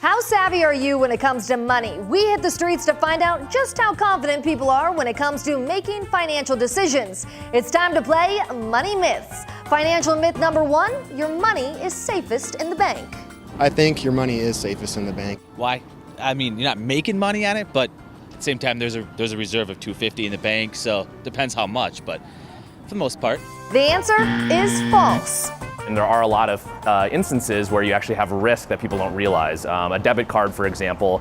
How savvy are you when it comes to money? We hit the streets to find out just how confident people are when it comes to making financial decisions. It's time to play Money Myths. Financial myth number 1, your money is safest in the bank. I think your money is safest in the bank. Why? I mean, you're not making money on it, but at the same time, there's a reserve of $250 in the bank, so depends how much, but for the most part. The answer is false. And there are a lot of instances where you actually have risk that people don't realize. A debit card, for example,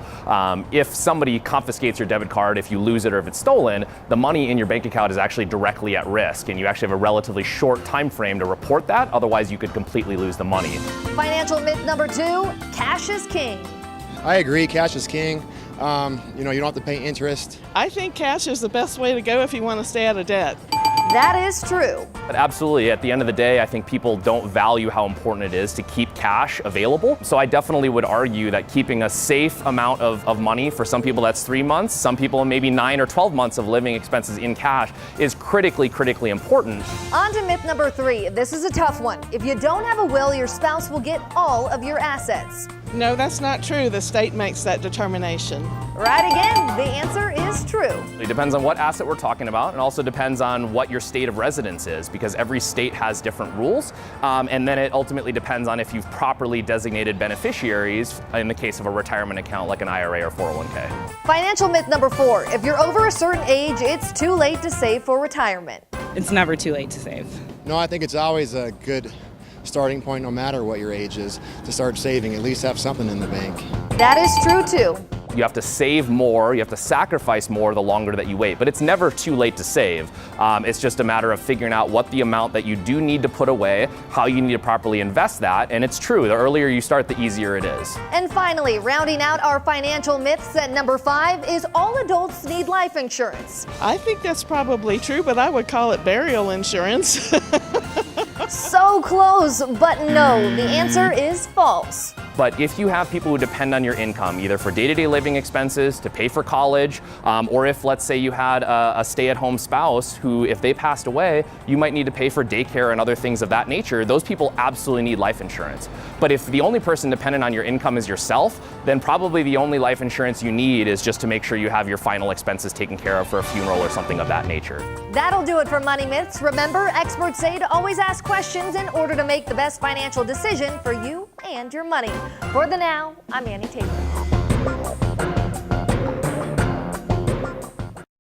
if somebody confiscates your debit card, if you lose it or if it's stolen, the money in your bank account is actually directly at risk, and you actually have a relatively short time frame to report that. Otherwise, you could completely lose the money. Financial myth number 2, cash is king. I agree, cash is king. You don't have to pay interest. I think cash is the best way to go if you want to stay out of debt. That is true. But absolutely, at the end of the day, I think people don't value how important it is to keep cash available. So I definitely would argue that keeping a safe amount of money, for some people that's 3 months, some people maybe 9 or 12 months of living expenses in cash, is critically important. On to myth number 3. This is a tough one. If you don't have a will, your spouse will get all of your assets. No, that's not true. The state makes that determination. Right again, the answer is true. It depends on what asset we're talking about, and also depends on what your state of residence is, because every state has different rules, and then it ultimately depends on if you've properly designated beneficiaries in the case of a retirement account like an IRA or 401k. Financial myth number 4. If you're over a certain age, it's too late to save for retirement. It's never too late to save. No, I think it's always a good starting point, no matter what your age is, to start saving. At least have something in the bank. That is true too. You have to save more, you have to sacrifice more the longer that you wait, but it's never too late to save. It's just a matter of figuring out what the amount that you do need to put away, how you need to properly invest that, and it's true, the earlier you start, the easier it is. And finally, rounding out our financial myths at number 5 is all adults need life insurance. I think that's probably true, but I would call it burial insurance. So close, but no, the answer is false. But if you have people who depend on your income, either for day-to-day living expenses, to pay for college, or if, let's say, you had a stay-at-home spouse who, if they passed away, you might need to pay for daycare and other things of that nature, those people absolutely need life insurance. But if the only person dependent on your income is yourself, then probably the only life insurance you need is just to make sure you have your final expenses taken care of for a funeral or something of that nature. That'll do it for Money Myths. Remember, experts say to always ask questions in order to make the best financial decision for you and your money. For the now, I'm Annie Taylor.